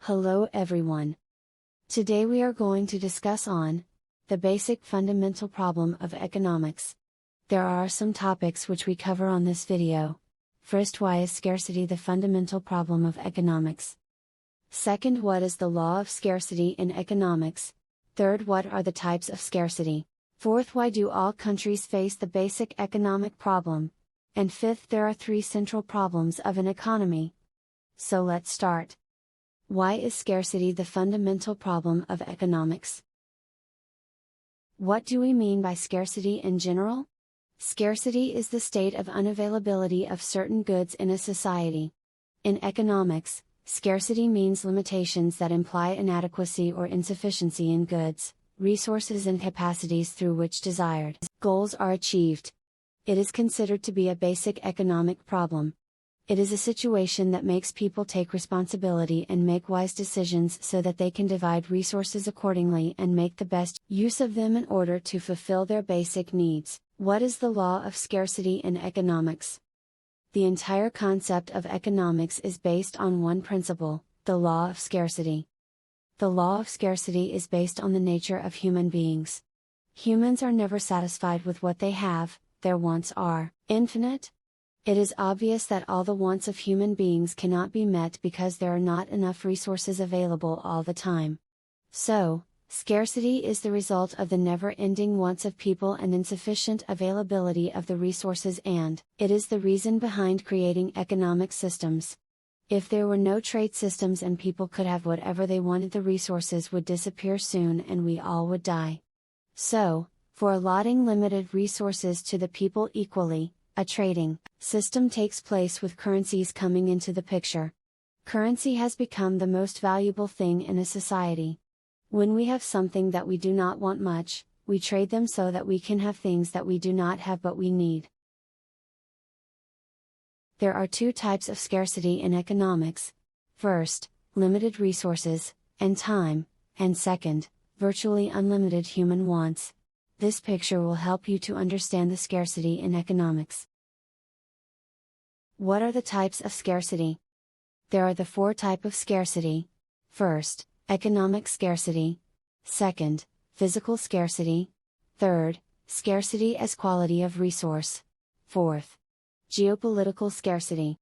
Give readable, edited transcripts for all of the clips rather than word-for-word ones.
Hello everyone. Today we are going to discuss on the basic fundamental problem of economics. There are some topics which we cover on this video. First, why is scarcity the fundamental problem of economics? Second, what is the law of scarcity in economics? Third, what are the types of scarcity? Fourth, why do all countries face the basic economic problem? And fifth, there are three central problems of an economy. So let's start. Why is scarcity the fundamental problem of economics? What do we mean by scarcity in general? Scarcity is the state of unavailability of certain goods in a society. In economics, scarcity means limitations that imply inadequacy or insufficiency in goods, resources and capacities through which desired goals are achieved. It is considered to be a basic economic problem. It is a situation that makes people take responsibility and make wise decisions so that they can divide resources accordingly and make the best use of them in order to fulfill their basic needs. What is the law of scarcity in economics? The entire concept of economics is based on one principle, the law of scarcity. The law of scarcity is based on the nature of human beings. Humans are never satisfied with what they have, their wants are infinite. It is obvious that all the wants of human beings cannot be met because there are not enough resources available all the time. So, scarcity is the result of the never-ending wants of people and insufficient availability of the resources, and it is the reason behind creating economic systems. If there were no trade systems and people could have whatever they wanted, the resources would disappear soon and we all would die. So, for allotting limited resources to the people equally, a trading system takes place with currencies coming into the picture. Currency has become the most valuable thing in a society. When we have something that we do not want much, we trade them so that we can have things that we do not have but we need. There are two types of scarcity in economics. First, limited resources, and time, and second, virtually unlimited human wants. This picture will help you to understand the scarcity in economics. What are the types of scarcity? There are the four types of scarcity. First, economic scarcity. Second, physical scarcity. Third, scarcity as quality of resource. Fourth, geopolitical scarcity.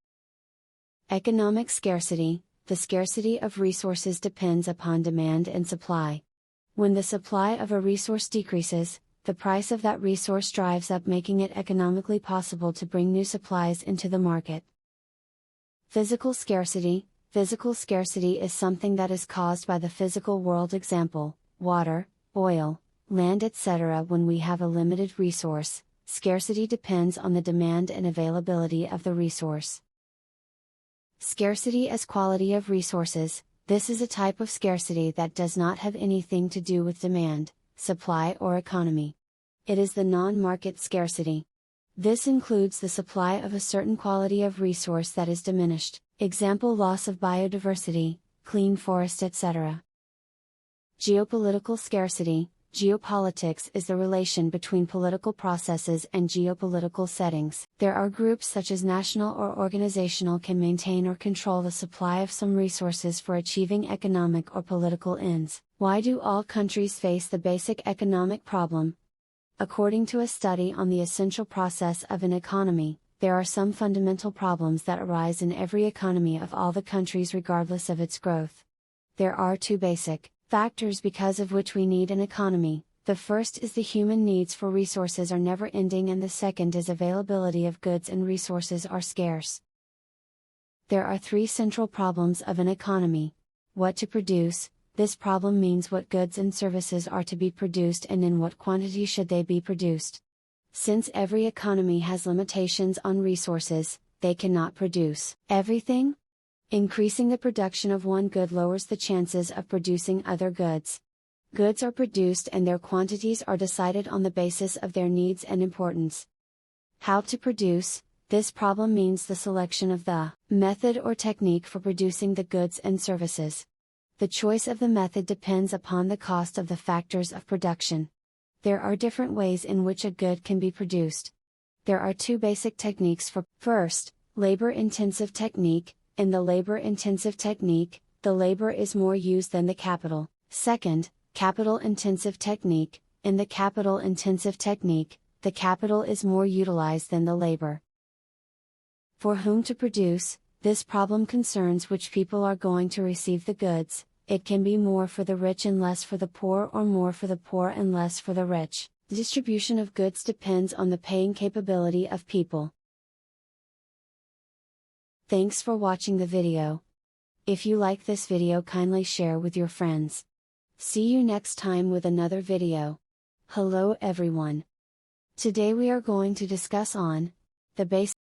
Economic scarcity. The scarcity of resources depends upon demand and supply. When the supply of a resource decreases, the price of that resource drives up, making it economically possible to bring new supplies into the market. Physical scarcity. Physical scarcity is something that is caused by the physical world, example, water, oil, land, etc. When we have a limited resource, scarcity depends on the demand and availability of the resource. Scarcity as quality of resources. This is a type of scarcity that does not have anything to do with demand, supply or economy. It is the non-market scarcity. This includes the supply of a certain quality of resource that is diminished, example, loss of biodiversity, clean forest, etc. Geopolitical scarcity. Geopolitics is the relation between political processes and geopolitical settings. There are groups such as national or organizational can maintain or control the supply of some resources for achieving economic or political ends. Why do all countries face the basic economic problem? According to a study on the essential process of an economy, there are some fundamental problems that arise in every economy of all the countries regardless of its growth. There are two basic factors because of which we need an economy. The first is the human needs for resources are never ending, and the second is availability of goods and resources are scarce. There are three central problems of an economy. What to produce. This problem means what goods and services are to be produced and in what quantity should they be produced. Since every economy has limitations on resources, they cannot produce everything. Increasing the production of one good lowers the chances of producing other goods. Goods are produced and their quantities are decided on the basis of their needs and importance. How to produce. This problem means the selection of the method or technique for producing the goods and services. The choice of the method depends upon the cost of the factors of production. There are different ways in which a good can be produced. There are two basic techniques for: first, labor-intensive technique. In the labor-intensive technique, the labor is more used than the capital. Second, capital-intensive technique. In the capital-intensive technique, the capital is more utilized than the labor. For whom to produce, this problem concerns which people are going to receive the goods. It can be more for the rich and less for the poor, or more for the poor and less for the rich. The distribution of goods depends on the paying capability of people. Thanks for watching the video. If you like this video, kindly share with your friends. See you next time with another video. Hello everyone. Today we are going to discuss on the basic